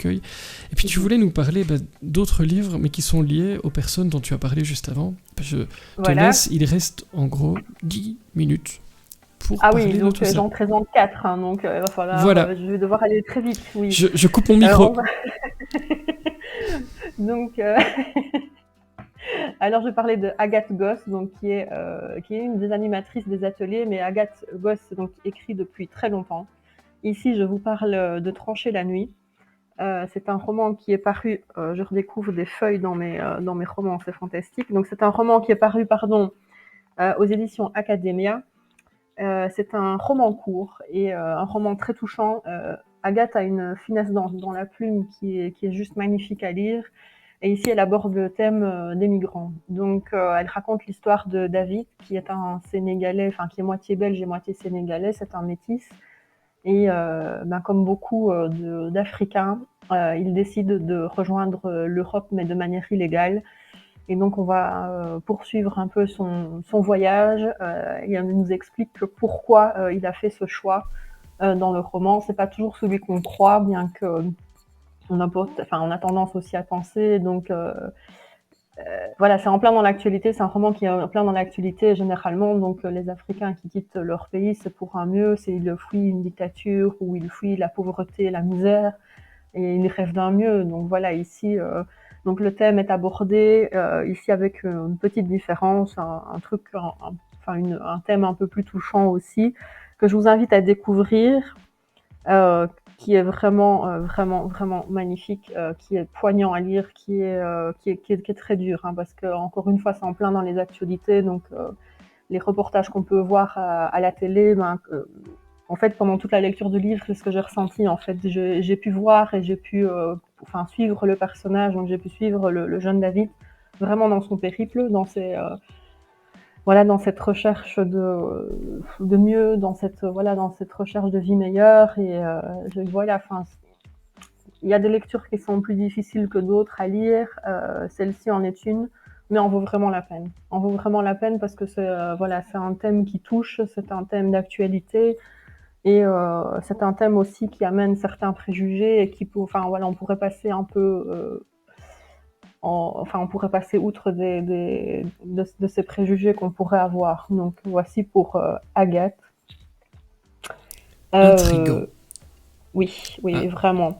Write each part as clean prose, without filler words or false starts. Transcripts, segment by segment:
recueil. Et puis tu voulais nous parler d'autres livres, mais qui sont liés aux personnes dont tu as parlé juste avant. Je te Voilà. laisse, il reste en gros 10 minutes pour Ah oui, parler de donc tout ça. j'en présente 4, hein, donc il va falloir, Voilà, je vais devoir aller très vite, oui. je coupe mon On micro. va donc alors je vais parler de Agathe Goss, donc qui est une des animatrices des ateliers, mais Agathe Goss donc écrit depuis très longtemps. Ici, je vous parle de Trancher la nuit. C'est un roman qui est paru, je redécouvre des feuilles dans mes romans, c'est fantastique. Donc c'est un roman qui est paru, pardon, aux éditions Academia. C'est un roman court et un roman très touchant. Agathe a une finesse dans la plume qui est juste magnifique à lire. Et ici, elle aborde le thème des migrants. Donc, elle raconte l'histoire de David, qui est un Sénégalais, enfin qui est moitié belge et moitié sénégalais. C'est un métis. Et comme beaucoup d'Africains, il décide de rejoindre l'Europe, mais de manière illégale. Et donc, on va poursuivre un peu son voyage. Et elle nous explique pourquoi il a fait ce choix dans le roman. C'est pas toujours celui qu'on croit, bien que on a tendance aussi à penser. Donc, voilà, c'est en plein dans l'actualité. C'est un roman qui est en plein dans l'actualité généralement. Donc, les Africains qui quittent leur pays, c'est pour un mieux. Ils fuient une dictature ou ils fuient la pauvreté, la misère, et ils rêvent d'un mieux. Donc voilà, ici, donc le thème est abordé ici avec une petite différence, un truc, un thème un peu plus touchant aussi, que je vous invite à découvrir, qui est vraiment, vraiment, vraiment magnifique, qui est poignant à lire, qui est très dur, hein, parce que encore une fois, c'est en plein dans les actualités, donc les reportages qu'on peut voir à la télé, en fait, pendant toute la lecture du livre, c'est ce que j'ai ressenti. En fait, j'ai pu voir et j'ai pu suivre le personnage, donc j'ai pu suivre le jeune David vraiment dans son périple, dans cette recherche de mieux, dans cette recherche de vie meilleure. Et il y a des lectures qui sont plus difficiles que d'autres à lire. Celle-ci en est une, mais en vaut vraiment la peine. En vaut vraiment la peine parce que c'est un thème qui touche, c'est un thème d'actualité. Et c'est un thème aussi qui amène certains préjugés et on pourrait passer un peu, on pourrait passer outre de ces préjugés qu'on pourrait avoir. Donc voici pour Agathe. Intriguant. Euh, oui, Ah, oui, vraiment.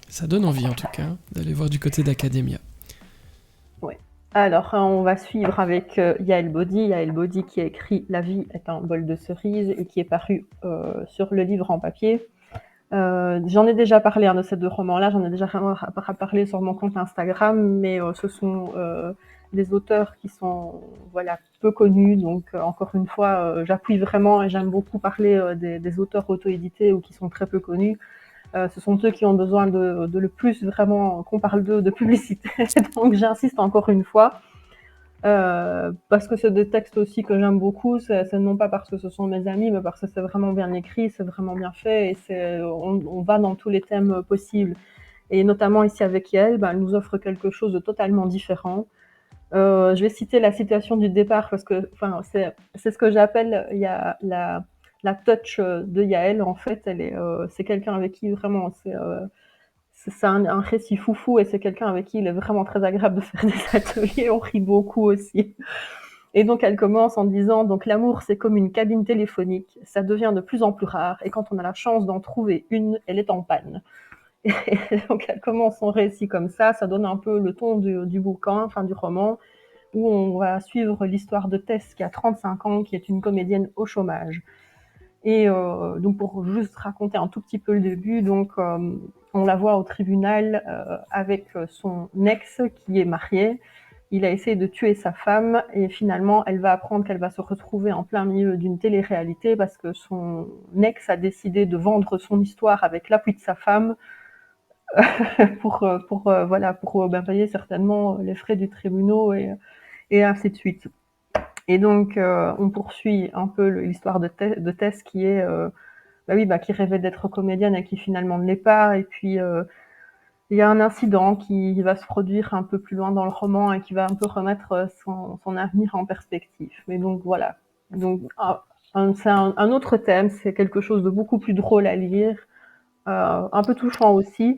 ça donne envie en tout cas d'aller voir du côté d'Academia. Ouais. Alors, on va suivre avec Yael Bodi. Yael Bodi qui a écrit La vie est un bol de cerises et qui est paru sur le livre en papier. J'en ai déjà parlé de ces deux romans-là, j'en ai déjà parlé sur mon compte Instagram, mais ce sont des auteurs qui sont peu connus, donc encore une fois, j'appuie vraiment et j'aime beaucoup parler des auteurs auto-édités ou qui sont très peu connus. Ce sont eux qui ont besoin de le plus vraiment qu'on parle d'eux, de publicité, donc j'insiste encore une fois. Parce que c'est des textes aussi que j'aime beaucoup, c'est non pas parce que ce sont mes amis, mais parce que c'est vraiment bien écrit, c'est vraiment bien fait, et on va dans tous les thèmes possibles. Et notamment ici avec Yael, elle nous offre quelque chose de totalement différent. Je vais citer la citation du départ parce que c'est ce que j'appelle il y a la touch de Yael. En fait, c'est quelqu'un avec qui vraiment c'est un récit foufou et c'est quelqu'un avec qui il est vraiment très agréable de faire des ateliers. On rit beaucoup aussi. Et donc elle commence en disant donc l'amour c'est comme une cabine téléphonique, ça devient de plus en plus rare et quand on a la chance d'en trouver une, elle est en panne. Et donc elle commence son récit comme ça donne un peu le ton du bouquin, enfin du roman, où on va suivre l'histoire de Tess qui a 35 ans, qui est une comédienne au chômage. Et donc pour juste raconter un tout petit peu le début, donc on la voit au tribunal avec son ex qui est marié. Il a essayé de tuer sa femme et finalement elle va apprendre qu'elle va se retrouver en plein milieu d'une télé-réalité parce que son ex a décidé de vendre son histoire avec l'appui de sa femme pour payer certainement les frais du tribunal et ainsi de suite. Et donc on poursuit un peu l'histoire de Tess qui est qui rêvait d'être comédienne et qui finalement ne l'est pas. Et puis il y a un incident qui va se produire un peu plus loin dans le roman et qui va un peu remettre son avenir en perspective. Mais donc voilà. Donc c'est un autre thème, c'est quelque chose de beaucoup plus drôle à lire, un peu touchant aussi.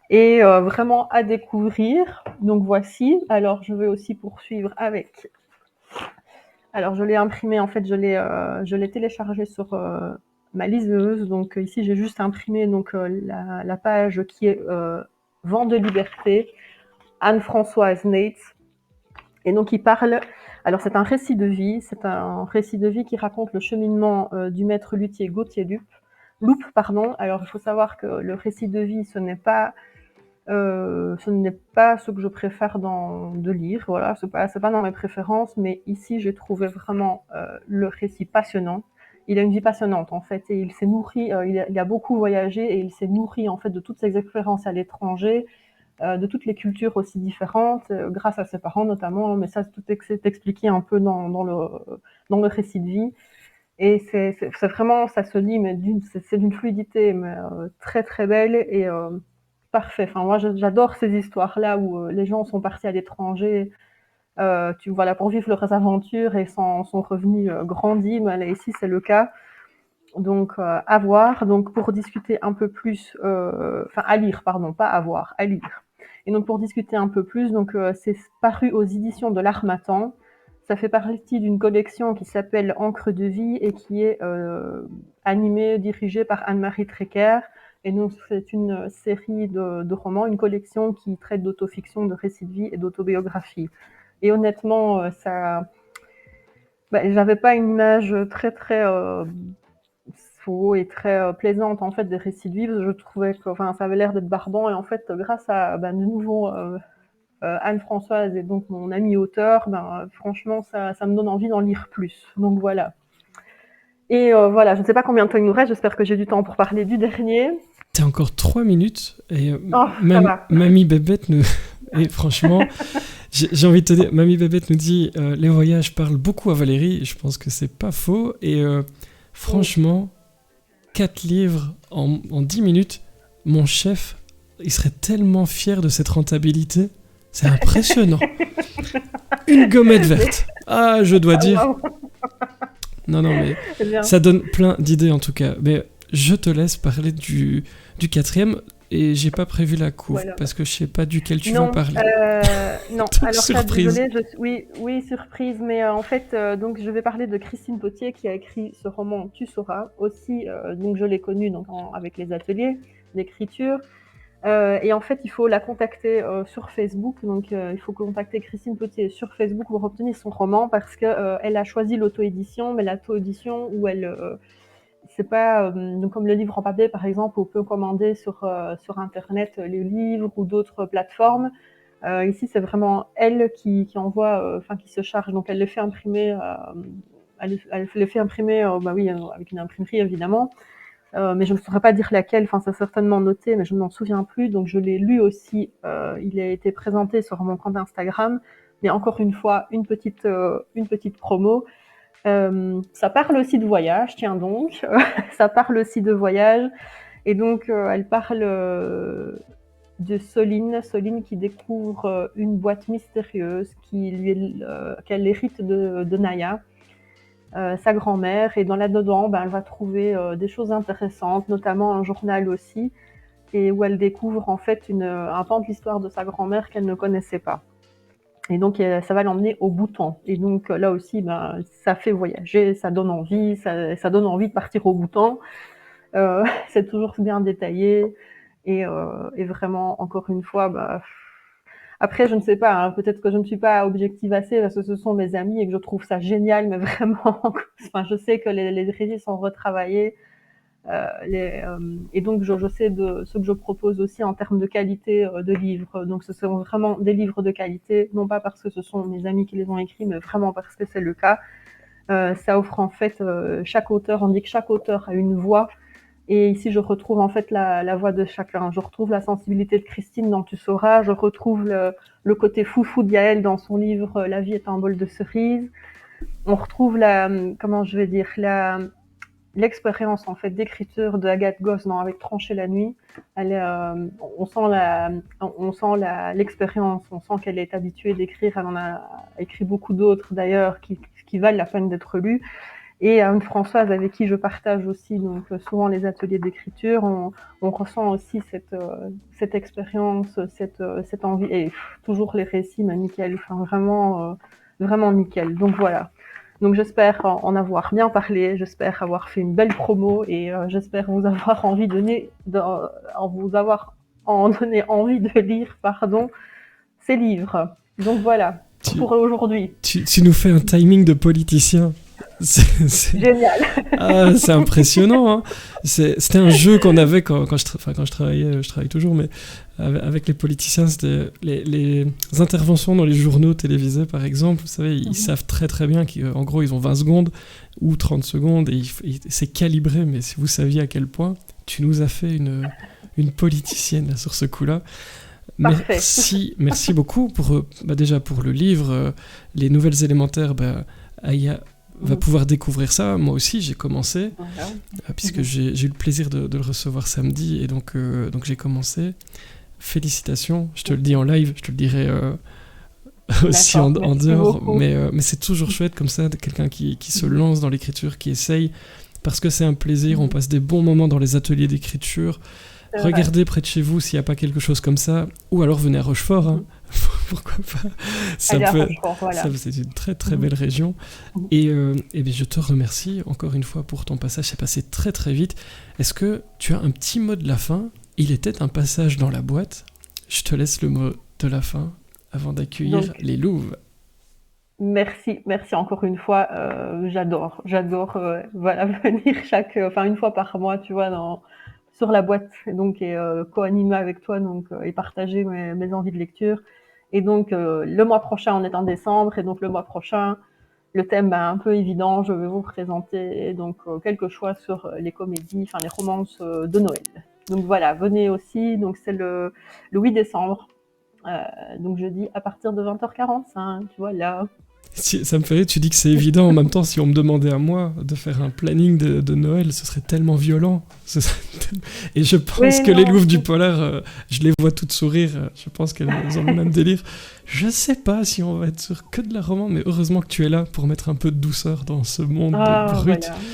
et vraiment à découvrir. Donc voici, alors je vais aussi poursuivre avec. Alors je l'ai imprimé, en fait je l'ai téléchargé sur ma liseuse. Donc ici j'ai juste imprimé donc, la page qui est Vent de liberté, Anne-Françoise Nates. Et donc il parle, alors c'est un récit de vie, qui raconte le cheminement du maître luthier Gauthier Loup. Alors il faut savoir que le récit de vie, ce n'est pas ce que je préfère de lire, voilà, c'est pas dans mes préférences, mais ici j'ai trouvé vraiment le récit passionnant. Il a une vie passionnante en fait, et il s'est nourri, il a beaucoup voyagé et il s'est nourri en fait de toutes ses expériences à l'étranger, de toutes les cultures aussi différentes, grâce à ses parents notamment, mais ça tout est expliqué un peu dans le récit de vie. Et c'est vraiment, ça se lit, mais c'est d'une fluidité mais, très très belle et parfait. Enfin, moi j'adore ces histoires-là où les gens sont partis à l'étranger, voilà, pour vivre leurs aventures et sont revenus grandis. Mais là, ici c'est le cas. Donc à voir. Donc pour discuter un peu plus, enfin à lire, pardon, pas à voir, à lire. Et donc pour discuter un peu plus, donc c'est paru aux éditions de l'Harmattan. Ça fait partie d'une collection qui s'appelle Encre de vie et qui est animée, dirigée par Anne-Marie Trecker. Et donc c'est une série de romans, une collection qui traite d'autofiction, de récits de vie et d'autobiographie. Et honnêtement, j'avais pas une image très très faux et très plaisante en fait des récits de vie. Je trouvais que, enfin, ça avait l'air d'être barbant et en fait, grâce à de nouveau Anne-Françoise et donc mon ami auteur, franchement, ça me donne envie d'en lire plus. Donc voilà. Et voilà, je ne sais pas combien de temps il nous reste, j'espère que j'ai du temps pour parler du dernier. T'as encore 3 minutes et Oh, ça va. Mamie Bébête nous... Et franchement, j'ai envie de te dire, Mamie Bébête nous dit les voyages parlent beaucoup à Valérie. Je pense que c'est pas faux. Et franchement, 4 livres en 10 minutes, mon chef, il serait tellement fier de cette rentabilité. C'est impressionnant. Une gommette verte. Ah, je dois dire. Wow. Non, mais Eh bien. ça donne plein d'idées en tout cas. Mais je te laisse parler du 4e et j'ai pas prévu la couve Voilà. parce que je sais pas duquel tu Non, vas parler. non. Toute Alors ça, surprise. désolée, oui, surprise, mais en fait, donc je vais parler de Christine Potier qui a écrit ce roman Tu sauras aussi. Donc je l'ai connue donc avec les ateliers d'écriture. Et en fait, il faut la contacter sur Facebook. Donc il faut contacter Christine Potier sur Facebook pour obtenir son roman parce que elle a choisi l'auto-édition, mais l'auto-édition où elle c'est pas donc comme le livre en papier par exemple, on peut commander sur internet les livres ou d'autres plateformes. Ici, c'est vraiment elle qui envoie, enfin qui se charge. Donc elle les fait imprimer, elle les fait imprimer, oui, avec une imprimerie évidemment. Mais je ne saurais pas dire laquelle. Enfin, c'est certainement noté, mais je ne m'en souviens plus. Donc je l'ai lu aussi. Il a été présenté sur mon compte Instagram. Mais encore une fois, une petite promo. Ça parle aussi de voyage, tiens donc. Ça parle aussi de voyage. Et donc, elle parle de Soline qui découvre une boîte mystérieuse qu'elle hérite de Naya, sa grand-mère. Et là-dedans, elle va trouver des choses intéressantes, notamment un journal aussi, et où elle découvre en fait un pan de l'histoire de sa grand-mère qu'elle ne connaissait pas. Et donc, ça va l'emmener au Bhoutan. Et donc, là aussi, ça fait voyager, ça donne envie, ça donne envie de partir au Bhoutan. C'est toujours bien détaillé. Et vraiment, encore une fois, après, je ne sais pas, hein, peut-être que je ne suis pas objective assez parce que ce sont mes amis et que je trouve ça génial, mais vraiment, enfin, je sais que les récits sont retravaillés. Et donc, je sais de ce que je propose aussi en termes de qualité de livres. Donc, ce sont vraiment des livres de qualité, non pas parce que ce sont mes amis qui les ont écrits, mais vraiment parce que c'est le cas. Ça offre en fait chaque auteur, on dit que chaque auteur a une voix. Et ici, je retrouve en fait la voix de chacun. Je retrouve la sensibilité de Christine dans Tu sauras. Je retrouve le côté foufou de Yael dans son livre La vie est un bol de cerises. On retrouve comment je vais dire, l'expérience en fait d'écriture de Agathe Goss dans Avec trancher la nuit. On sent l'expérience, on sent qu'elle est habituée d'écrire. Elle en a écrit beaucoup d'autres d'ailleurs qui valent la peine d'être lues. et Anne-Françoise avec qui je partage aussi donc souvent les ateliers d'écriture. On ressent aussi cette expérience, cette envie et toujours les récits, mais nickel, enfin vraiment nickel. Donc voilà. Donc j'espère en avoir bien parlé, j'espère avoir fait une belle promo et j'espère vous avoir en donné envie de lire, ces livres. Donc voilà, pour aujourd'hui. Tu nous fais un timing de politicien. Génial. Ah, c'est impressionnant. Hein. C'était un jeu qu'on avait quand je travaillais, je travaille toujours, mais avec les politiciens, c'était les interventions dans les journaux télévisés, par exemple. Vous savez, ils savent très très bien qu'en gros, ils ont 20 secondes ou 30 secondes et c'est calibré. Mais si vous saviez à quel point, tu nous as fait une politicienne là, sur ce coup-là. Merci beaucoup déjà pour le livre, les nouvelles élémentaires. Aya va pouvoir découvrir ça. Moi aussi, j'ai commencé, puisque j'ai eu le plaisir de le recevoir samedi, et donc j'ai commencé. Félicitations, je te le dis en live, je te le dirai aussi en dehors, mais c'est toujours chouette comme ça, de quelqu'un qui se lance dans l'écriture, qui essaye, parce que c'est un plaisir, on passe des bons moments dans les ateliers d'écriture. Regardez près de chez vous s'il n'y a pas quelque chose comme ça, ou alors venez à Rochefort, hein. Pourquoi pas. C'est une très très belle région. Et bien, je te remercie encore une fois pour ton passage, c'est passé très très vite. Est-ce que tu as un petit mot de la fin? Il était un passage dans la boîte. Je te laisse le mot de la fin avant d'accueillir les louves. Merci encore une fois. J'adore venir une fois par mois, tu vois, sur la boîte, donc et co-animer avec toi, donc et partager mes envies de lecture. Et donc le mois prochain, on est en décembre, et donc le mois prochain, le thème un peu évident, je vais vous présenter donc quelques choix sur les comédies, les romances de Noël. Donc voilà, venez aussi. Donc c'est le 8 décembre, donc jeudi à partir de 20h45. Voilà. Ça me fait rire, tu dis que c'est évident, en même temps, si on me demandait à moi de faire un planning de Noël, ce serait tellement violent. Et je pense que les louves du polar, je les vois toutes sourire, je pense qu'elles ont le même délire. Je sais pas si on va être sur que de la romance, mais heureusement que tu es là pour mettre un peu de douceur dans ce monde brut. Voilà.